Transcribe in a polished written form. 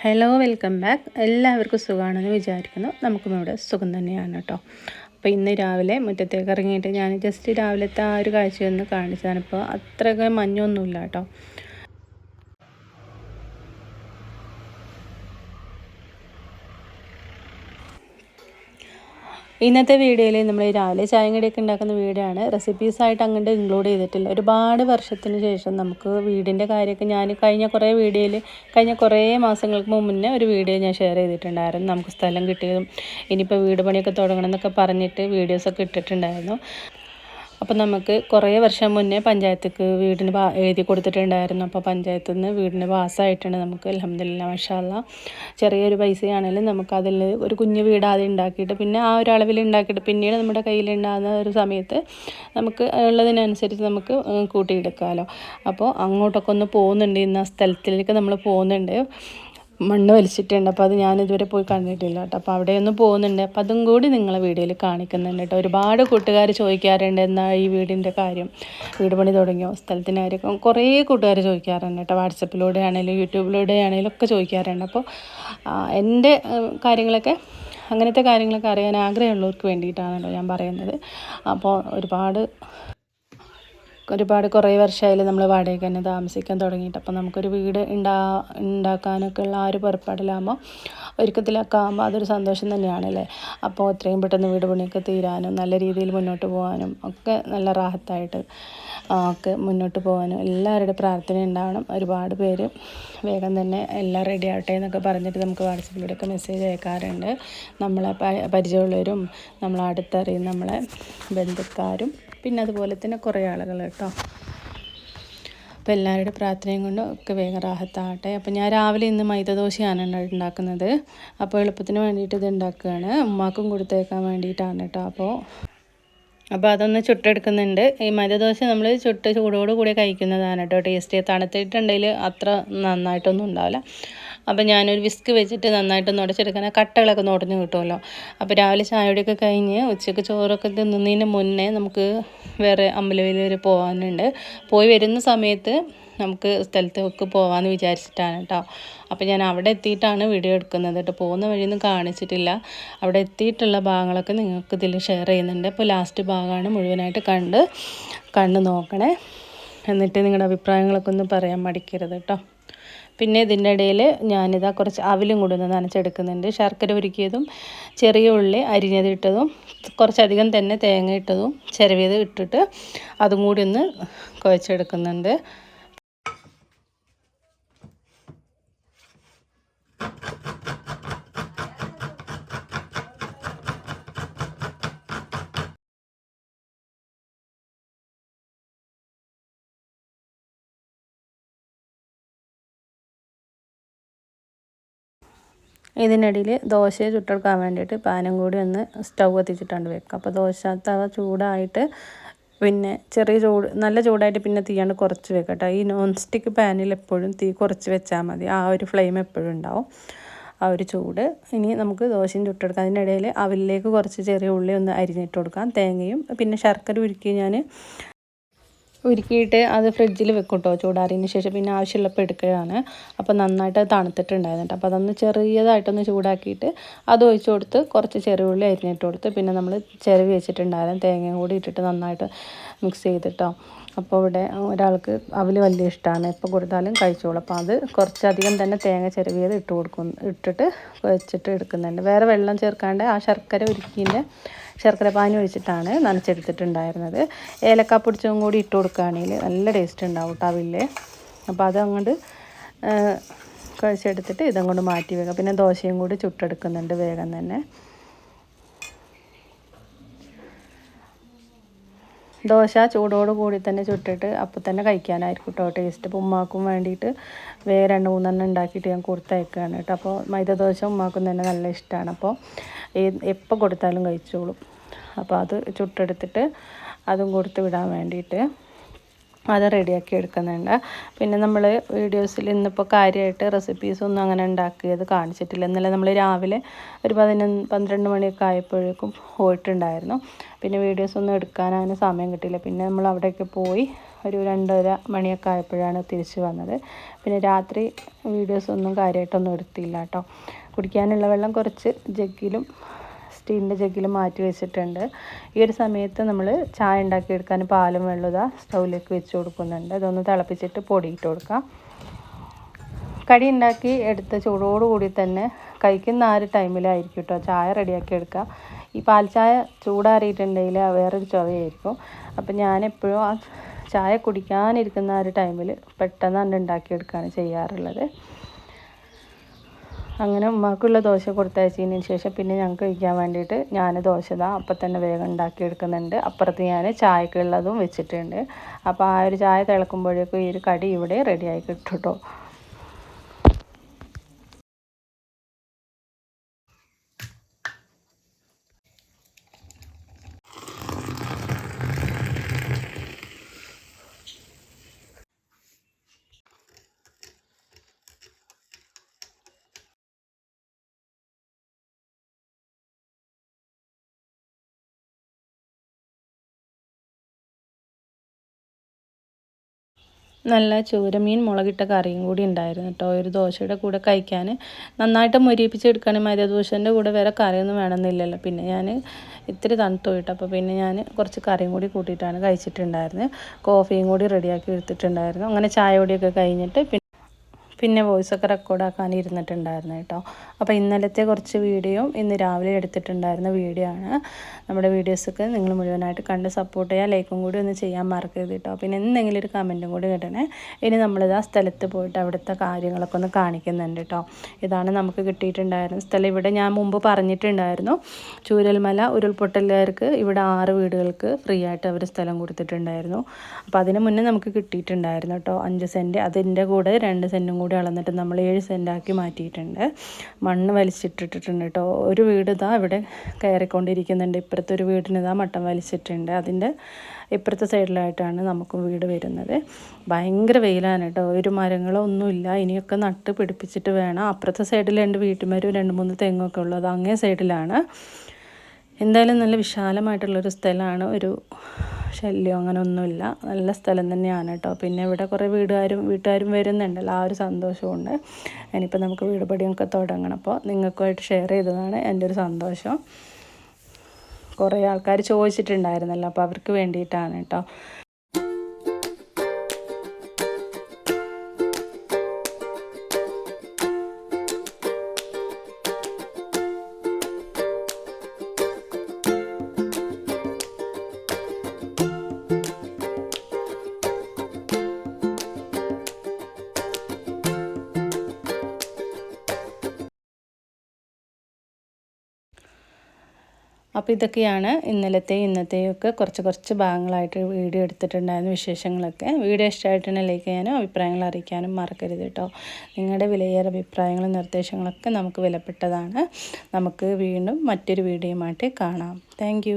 Hello, welcome back. എല്ലാവർക്കും സുഖമാണെന്ന് വിചാരിക്കുന്നു. നമുക്കും ഇവിടെ സുഖം തന്നെയാണ് കേട്ടോ. അപ്പോൾ ഇന്ന് രാവിലെ മുറ്റത്തേക്ക് ഇറങ്ങിയിട്ട് ഞാൻ ജസ്റ്റ് രാവിലത്തെ ആ ഒരു കാഴ്ചയൊന്ന് കാണിച്ചതാണ്. ഇപ്പോൾ അത്രയൊക്കെ മഞ്ഞൊന്നുമില്ല കേട്ടോ. ഇന്നത്തെ വീഡിയോയിൽ നമ്മൾ രാവിലെ ചായയും കടിയൊക്കെ ഉണ്ടാക്കുന്ന വീഡിയോ ആണ്. റെസിപ്പീസായിട്ട് അങ്ങോട്ട് ഇൻക്ലൂഡ് ചെയ്തിട്ടില്ല. ഒരുപാട് വർഷത്തിന് ശേഷം നമുക്ക് വീടിൻ്റെ കാര്യമൊക്കെ ഞാൻ കഴിഞ്ഞ കുറേ മാസങ്ങൾക്ക് മുന്നേ ഒരു വീഡിയോ ഞാൻ ഷെയർ ചെയ്തിട്ടുണ്ടായിരുന്നു. നമുക്ക് സ്ഥലം കിട്ടിയതും ഇനിയിപ്പോൾ വീട് പണിയൊക്കെ തുടങ്ങണം എന്നൊക്കെ പറഞ്ഞിട്ട് വീഡിയോസൊക്കെ ഇട്ടിട്ടുണ്ടായിരുന്നു. അപ്പോൾ നമുക്ക് കുറേ വർഷം മുന്നേ പഞ്ചായത്തേക്ക് വീടിന് എഴുതി കൊടുത്തിട്ടുണ്ടായിരുന്നു. അപ്പോൾ പഞ്ചായത്തിൽ നിന്ന് വീടിന് പാസ്സായിട്ടുണ്ട്. നമുക്ക് അൽഹംദുലില്ലാ മാഷാ അല്ലാഹ് ചെറിയൊരു പൈസയാണെങ്കിലും നമുക്കതിൽ ഒരു കുഞ്ഞു വീട് ആദ്യം ഉണ്ടാക്കിയിട്ട് പിന്നെ ആ ഒരു അളവിൽ ഉണ്ടാക്കിയിട്ട് പിന്നീട് നമ്മുടെ കയ്യിലുണ്ടാകുന്ന ഒരു സമയത്ത് നമുക്ക് ഉള്ളതിനനുസരിച്ച് നമുക്ക് കൂട്ടിയെടുക്കാമല്ലോ. അപ്പോൾ അങ്ങോട്ടൊക്കെ ഒന്ന് പോകുന്നുണ്ട്. ഇന്ന് ആ സ്ഥലത്തിലേക്ക് നമ്മൾ പോകുന്നുണ്ട്. മണ്ണ് വലിച്ചിട്ടുണ്ട്. അപ്പോൾ അത് ഞാനിതുവരെ പോയി കണ്ടിട്ടില്ല കേട്ടോ. അപ്പോൾ അവിടെയൊന്നും പോകുന്നുണ്ട്. അപ്പോൾ അതും കൂടി നിങ്ങളെ വീഡിയോയിൽ കാണിക്കുന്നുണ്ട് കേട്ടോ. ഒരുപാട് കൂട്ടുകാർ ചോദിക്കാറുണ്ട് എന്താ ഈ വീടിൻ്റെ കാര്യം, വീട് പണി തുടങ്ങിയോ, സ്ഥലത്തിൻ്റെ കാര്യം കുറേ കൂട്ടുകാർ ചോദിക്കാറുണ്ട് കേട്ടോ. വാട്സപ്പിലൂടെ ആണെങ്കിലും യൂട്യൂബിലൂടെ ആണെങ്കിലും ഒക്കെ ചോദിക്കാറുണ്ട്. അപ്പോൾ എൻ്റെ കാര്യങ്ങളൊക്കെ അങ്ങനത്തെ കാര്യങ്ങളൊക്കെ അറിയാൻ ആഗ്രഹമുള്ളവർക്ക് വേണ്ടിയിട്ടാണല്ലോ ഞാൻ പറയുന്നത്. അപ്പോൾ കുറേ വർഷമായാലും നമ്മൾ വാടകയ്ക്ക് തന്നെ താമസിക്കാൻ തുടങ്ങിയിട്ട്. അപ്പോൾ നമുക്കൊരു വീട് ഉണ്ടാക്കാനൊക്കെ ഉള്ള ആ ഒരു പുറപ്പാടിലാകുമ്പോൾ ഒരുക്കത്തിലൊക്കെ ആകുമ്പോൾ അതൊരു സന്തോഷം തന്നെയാണല്ലേ. അപ്പോൾ എത്രയും പെട്ടെന്ന് വീട് പണിയൊക്കെ തീരാനും നല്ല രീതിയിൽ മുന്നോട്ട് പോകാനും ഒക്കെ നല്ല റാഹത്തായിട്ട് ഒക്കെ മുന്നോട്ട് പോകാനും എല്ലാവരുടെ പ്രാർത്ഥന ഉണ്ടാവണം. ഒരുപാട് പേര് വേഗം തന്നെ എല്ലാം റെഡി ആവട്ടെ എന്നൊക്കെ പറഞ്ഞിട്ട് നമുക്ക് വാട്സപ്പിലൂടെയൊക്കെ മെസ്സേജ് അയക്കാറുണ്ട്. നമ്മളെ പരിചയമുള്ളവരും നമ്മളെ അടുത്തറിയും നമ്മളെ ബന്ധുക്കാരും പിന്നെ അതുപോലെ തന്നെ കുറേ ആളുകൾ കേട്ടോ. അപ്പോൾ എല്ലാവരുടെ പ്രാർത്ഥനയും കൊണ്ട് ഒക്കെ വേഗം റാഹത്താവട്ടെ. അപ്പോൾ ഞാൻ രാവിലെ ഇന്ന് മൈദദോശയാണ് ഉണ്ടാക്കുന്നത്. അപ്പോൾ എളുപ്പത്തിന് വേണ്ടിയിട്ട് ഇത് ഉണ്ടാക്കുകയാണ്. ഉമ്മാക്കും കൊടുത്തേക്കാൻ വേണ്ടിയിട്ടാണ് കേട്ടോ. അപ്പോൾ അതൊന്ന് ചുട്ടെടുക്കുന്നുണ്ട്. ഈ മൈദദോശ നമ്മൾ ചൂടോട് കൂടി കഴിക്കുന്നതാണ് കേട്ടോ ടേസ്റ്റ്. തണുത്തിട്ടുണ്ടെങ്കിൽ അത്ര നന്നായിട്ടൊന്നും ഉണ്ടാവില്ല. അപ്പോൾ ഞാനൊരു വിസ്ക് വെച്ചിട്ട് നന്നായിട്ടൊന്ന് ഉടച്ചെടുക്കാൻ കട്ടകളൊക്കെ ഉടഞ്ഞ് കിട്ടുമല്ലോ. അപ്പോൾ രാവിലെ ചായയുടെയൊക്കെ കഴിഞ്ഞ് ഉച്ചയ്ക്ക് ചോറൊക്കെ തിന്നുന്നതിന് മുന്നേ നമുക്ക് വേറെ അമ്പലവയൽ വരെ പോകാനുണ്ട്. പോയി വരുന്ന സമയത്ത് നമുക്ക് സ്ഥലത്തേക്ക് പോകാമെന്ന് വിചാരിച്ചിട്ടാണ് കേട്ടോ. അപ്പോൾ ഞാൻ അവിടെ എത്തിയിട്ടാണ് വീഡിയോ എടുക്കുന്നത് കേട്ടോ. പോകുന്ന വഴിയൊന്നും കാണിച്ചിട്ടില്ല. അവിടെ എത്തിയിട്ടുള്ള ഭാഗങ്ങളൊക്കെ നിങ്ങൾക്ക് ഇതിൽ ഷെയർ ചെയ്യുന്നുണ്ട്. അപ്പോൾ ലാസ്റ്റ് ഭാഗമാണ് മുഴുവനായിട്ട് കണ്ട് നോക്കണേ. എന്നിട്ട് നിങ്ങളുടെ അഭിപ്രായങ്ങളൊക്കെ ഒന്ന് പറയാൻ മടിക്കരുത് കേട്ടോ. പിന്നെ ഇതിൻ്റെ ഇടയിൽ ഞാനിതാ കുറച്ച് അവിലും കൂടി ഒന്ന് നനച്ചെടുക്കുന്നുണ്ട്. ശർക്കര ഉരുക്കിയതും ചെറിയ ഉള്ളി അരിഞ്ഞതിട്ടതും കുറച്ചധികം തന്നെ തേങ്ങ ഇട്ടതും ചിരവിയത് ഇട്ടിട്ട് അതും കൂടി ഒന്ന് കുഴച്ചെടുക്കുന്നുണ്ട്. ഇതിനിടയിൽ ദോശ ചുട്ടെടുക്കാൻ വേണ്ടിയിട്ട് പാനും കൂടി ഒന്ന് സ്റ്റൗ കത്തിച്ചിട്ടാണ് വെക്കുക. അപ്പോൾ ദോശ തവ ചൂടായിട്ട് പിന്നെ നല്ല ചൂടായിട്ട് പിന്നെ തീയാണ്ട് കുറച്ച് വെക്കട്ടോ. ഈ നോൺ സ്റ്റിക്ക് പാനിൽ എപ്പോഴും തീ കുറച്ച് വെച്ചാൽ മതി. ആ ഒരു ഫ്ലെയിം എപ്പോഴും ഉണ്ടാവും, ആ ഒരു ചൂട്. ഇനി നമുക്ക് ദോശയും ചുട്ടെടുക്കാം. അതിനിടയിൽ അവിലേക്ക് കുറച്ച് ചെറിയ ഉള്ളി ഒന്ന് അരിഞ്ഞിട്ട് കൊടുക്കാം. തേങ്ങയും പിന്നെ ശർക്കര ഉരുക്കിയിട്ട് അത് ഫ്രിഡ്ജിൽ വെക്കും കേട്ടോ ചൂടാറിയതിന് ശേഷം. പിന്നെ ആവശ്യമുള്ളപ്പോൾ എടുക്കുകയാണ്. അപ്പോൾ നന്നായിട്ട് തണുത്തിട്ടുണ്ടായിരുന്നു കേട്ടോ. അപ്പോൾ അതൊന്ന് ചെറിയതായിട്ടൊന്ന് ചൂടാക്കിയിട്ട് അത് ഒഴിച്ച് കൊടുത്ത് കുറച്ച് ചെറിയ ഉള്ളി അരിഞ്ഞിട്ട് കൊടുത്ത് പിന്നെ നമ്മൾ ചിരവി വെച്ചിട്ടുണ്ടായിരുന്നു തേങ്ങയും കൂടി ഇട്ടിട്ട് നന്നായിട്ട് മിക്സ് ചെയ്തിട്ടോ. അപ്പോൾ ഇവിടെ ഒരാൾക്ക് അവൽ വലിയ ഇഷ്ടമാണ്, എപ്പോൾ കൊടുത്താലും കഴിച്ചോളും. അപ്പോൾ അത് കുറച്ചധികം തന്നെ തേങ്ങ ചിരവിയത് ഇട്ടിട്ട് വെച്ചിട്ട് എടുക്കുന്നുണ്ട്. വേറെ വെള്ളം ചേർക്കാണ്ട് ആ ശർക്കര പാനി ഒഴിച്ചിട്ടാണ് നനച്ചെടുത്തിട്ടുണ്ടായിരുന്നത്. ഏലക്ക പൊടിച്ചതും കൂടി ഇട്ട് കൊടുക്കുകയാണെങ്കിൽ നല്ല ടേസ്റ്റ് ഉണ്ടാവും കേട്ടോ അവില്. അപ്പോൾ അതങ്ങോട്ട് കുഴച്ചെടുത്തിട്ട് ഇതങ്ങോട്ട് മാറ്റി വെക്കാം. പിന്നെ ദോശയും കൂടി ചുട്ടെടുക്കുന്നുണ്ട് വേഗം തന്നെ. ദോശ ചൂടോട് കൂടി തന്നെ ചുട്ടിട്ട് അപ്പോൾ തന്നെ കഴിക്കാനായിരിക്കും കേട്ടോ ടേസ്റ്റ്. അപ്പോൾ ഉമ്മാക്കും വേണ്ടിയിട്ട് വേറെ 2-3 ഉണ്ടാക്കിയിട്ട് ഞാൻ കൊടുത്തയക്കുകയാണ് കേട്ടോ. അപ്പോൾ മൈദദോശ ഉമ്മാക്കും തന്നെ നല്ല ഇഷ്ടമാണ്. അപ്പോൾ എപ്പോൾ കൊടുത്താലും കഴിച്ചോളും. അപ്പോൾ അത് ചുട്ടെടുത്തിട്ട് അതും കൊടുത്ത് വിടാൻ വേണ്ടിയിട്ട് അത് റെഡിയാക്കി എടുക്കുന്നുണ്ട്. പിന്നെ നമ്മൾ വീഡിയോസിൽ ഇന്നിപ്പോൾ കാര്യമായിട്ട് റെസിപ്പീസൊന്നും അങ്ങനെ ഉണ്ടാക്കിയത് കാണിച്ചിട്ടില്ല. ഇന്നലെ നമ്മൾ രാവിലെ ഒരു 11-12 മണിയൊക്കെ ആയപ്പോഴേക്കും പോയിട്ടുണ്ടായിരുന്നു. പിന്നെ വീഡിയോസൊന്നും എടുക്കാൻ അങ്ങനെ സമയം കിട്ടിയില്ല. പിന്നെ നമ്മൾ അവിടെയൊക്കെ പോയി ഒരു 2:30 മണിയൊക്കെ ആയപ്പോഴാണ് തിരിച്ച് വന്നത്. പിന്നെ രാത്രി വീഡിയോസൊന്നും കാര്യമായിട്ടൊന്നും എടുത്തില്ല കേട്ടോ. കുടിക്കാനുള്ള വെള്ളം കുറച്ച് ജഗ്ഗിലും സ്റ്റീലിൻ്റെ ജഗ്ഗിലും മാറ്റി വെച്ചിട്ടുണ്ട്. ഈ ഒരു സമയത്ത് നമ്മൾ ചായ ഉണ്ടാക്കിയെടുക്കാൻ പാലും വെള്ളം ഇതാ സ്റ്റൗവിലേക്ക് വെച്ച് കൊടുക്കുന്നുണ്ട്. ഇതൊന്ന് തിളപ്പിച്ചിട്ട് പൊടിയിട്ട് കൊടുക്കാം. കടി ഉണ്ടാക്കി എടുത്ത് ചൂടോടുകൂടി തന്നെ കഴിക്കുന്ന ആ ഒരു ടൈമിലായിരിക്കും കേട്ടോ ചായ റെഡിയാക്കി എടുക്കുക. ഈ പാൽ ചായ ചൂടാറിയിട്ടുണ്ടെങ്കിൽ വേറൊരു ചുവയായിരിക്കും. അപ്പം ഞാനെപ്പോഴും ആ ചായ കുടിക്കാനിരിക്കുന്ന ആ ഒരു ടൈമിൽ പെട്ടെന്ന് തന്നെ ഉണ്ടാക്കിയെടുക്കുകയാണ് ചെയ്യാറുള്ളത്. അങ്ങനെ ഉമ്മാക്കുള്ള ദോശ കൊടുത്തയച്ചതിന് ശേഷം പിന്നെ ഞങ്ങൾക്ക് കഴിക്കാൻ വേണ്ടിയിട്ട് ഞാൻ ദോശ അപ്പം തന്നെ വേഗം ഉണ്ടാക്കിയെടുക്കുന്നുണ്ട്. അപ്പുറത്ത് ഞാൻ ചായക്കുള്ളതും വെച്ചിട്ടുണ്ട്. അപ്പോൾ ആ ഒരു ചായ തിളക്കുമ്പോഴേക്കും ഈ ഒരു കടി ഇവിടെ റെഡിയായി കിട്ടും കേട്ടോ. നല്ല ചൂരമീൻ മുളകിട്ട കറിയും കൂടി ഉണ്ടായിരുന്നു കേട്ടോ. ഒരു ദോശയുടെ കൂടെ കഴിക്കാൻ നന്നായിട്ട് മൊരിയിപ്പിച്ചെടുക്കുകയാണെങ്കിൽ മൈദ ദോശൻ്റെ കൂടെ വേറെ കറിയൊന്നും വേണമെന്നില്ലല്ലോ. പിന്നെ ഞാൻ ഇത്തിരി തണുത്ത് പോയിട്ട് അപ്പോൾ പിന്നെ ഞാൻ കുറച്ച് കറിയും കൂടി കൂട്ടിയിട്ടാണ് കഴിച്ചിട്ടുണ്ടായിരുന്നത്. കോഫിയും കൂടി റെഡിയാക്കി എടുത്തിട്ടുണ്ടായിരുന്നു. അങ്ങനെ ചായ കൂടിയൊക്കെ കഴിഞ്ഞിട്ട് പിന്നെ വോയിസൊക്കെ റെക്കോർഡാക്കാൻ ഇരുന്നിട്ടുണ്ടായിരുന്നു കേട്ടോ. അപ്പോൾ ഇന്നലത്തെ കുറച്ച് വീഡിയോ ഇന്ന് രാവിലെ എടുത്തിട്ടുണ്ടായിരുന്ന വീഡിയോ ആണ്. നമ്മുടെ വീഡിയോസൊക്കെ നിങ്ങൾ മുഴുവനായിട്ട് കണ്ട് സപ്പോർട്ട് ചെയ്യുക. ലൈക്കും കൂടി ഒന്ന് ചെയ്യാൻ മറക്കരുത് കേട്ടോ. പിന്നെ എന്തെങ്കിലും ഒരു കമൻറ്റും കൂടി കിട്ടണേ. ഇനി നമ്മളിത് ആ സ്ഥലത്ത് പോയിട്ട് അവിടുത്തെ കാര്യങ്ങളൊക്കെ ഒന്ന് കാണിക്കുന്നുണ്ട് കേട്ടോ. ഇതാണ് നമുക്ക് കിട്ടിയിട്ടുണ്ടായിരുന്ന സ്ഥലം. ഇവിടെ ഞാൻ മുമ്പ് പറഞ്ഞിട്ടുണ്ടായിരുന്നു, ചൂരൽമല ഉരുൾപൊട്ടലുകാർക്ക് ഇവിടെ 6 വീടുകൾക്ക് ഫ്രീ ആയിട്ട് അവർ സ്ഥലം കൊടുത്തിട്ടുണ്ടായിരുന്നു. അപ്പോൾ അതിന് മുന്നേ നമുക്ക് കിട്ടിയിട്ടുണ്ടായിരുന്നു കേട്ടോ 5 സെൻറ്റ്. അതിൻ്റെ കൂടെ 2 സെൻറ്റും കൂടി അളന്നിട്ട് നമ്മൾ 7 സെൻറ്റാക്കി മാറ്റിയിട്ടുണ്ട്. മണ്ണ് വലിച്ചിട്ടിട്ടുണ്ട് കേട്ടോ. ഒരു വീട് ഇതാ ഇവിടെ കയറിക്കൊണ്ടിരിക്കുന്നുണ്ട്. ഇപ്പുറത്തെ ഒരു വീടിന് ഇതാ മട്ടം വലിച്ചിട്ടുണ്ട്. അതിൻ്റെ ഇപ്പുറത്തെ സൈഡിലായിട്ടാണ് നമുക്ക് വീട് വരുന്നത്. ഭയങ്കര വെയിലാണ് കേട്ടോ. ഒരു മരങ്ങളോ ഒന്നുമില്ല. ഇനിയൊക്കെ നട്ട് പിടിപ്പിച്ചിട്ട് വേണം. അപ്പുറത്തെ സൈഡിൽ 2 വീട്ടുമരവും 2-3 തെങ്ങൊക്കെ ഉള്ളത് അങ്ങേ സൈഡിലാണ്. എന്തായാലും നല്ല വിശാലമായിട്ടുള്ളൊരു സ്ഥലമാണ്. ഒരു ശല്യം അങ്ങനെ ഒന്നുമില്ല. നല്ല സ്ഥലം തന്നെയാണ് കേട്ടോ. പിന്നെ ഇവിടെ കുറേ വീട്ടുകാരും വരുന്നുണ്ടല്ലോ. ആ ഒരു സന്തോഷമുണ്ട്. ഇനിയിപ്പോൾ നമുക്ക് വീട് പണിയൊക്കെ തുടങ്ങണം. അപ്പോൾ നിങ്ങൾക്കുമായിട്ട് ഷെയർ ചെയ്തതാണ് എൻ്റെ ഒരു സന്തോഷം. കുറേ ആൾക്കാർ ചോദിച്ചിട്ടുണ്ടായിരുന്നല്ലോ, അപ്പോൾ അവർക്ക് വേണ്ടിയിട്ടാണ് കേട്ടോ. അപ്പോൾ ഇതൊക്കെയാണ് ഇന്നത്തെയൊക്കെ കുറച്ച് ഭാഗങ്ങളായിട്ട് വീഡിയോ എടുത്തിട്ടുണ്ടായിരുന്ന വിശേഷങ്ങളൊക്കെ. വീഡിയോ ഇഷ്ടമായിട്ടുണ്ടെങ്കിൽ ലൈക്ക് ചെയ്യാനും അഭിപ്രായങ്ങൾ അറിയിക്കാനും മറക്കരുത് കേട്ടോ. നിങ്ങളുടെ വിലയേറിയ അഭിപ്രായങ്ങളും നിർദ്ദേശങ്ങളൊക്കെ നമുക്ക് വിലപ്പെട്ടതാണ്. നമുക്ക് വീണ്ടും മറ്റൊരു വീഡിയോയുമായിട്ട് കാണാം. താങ്ക്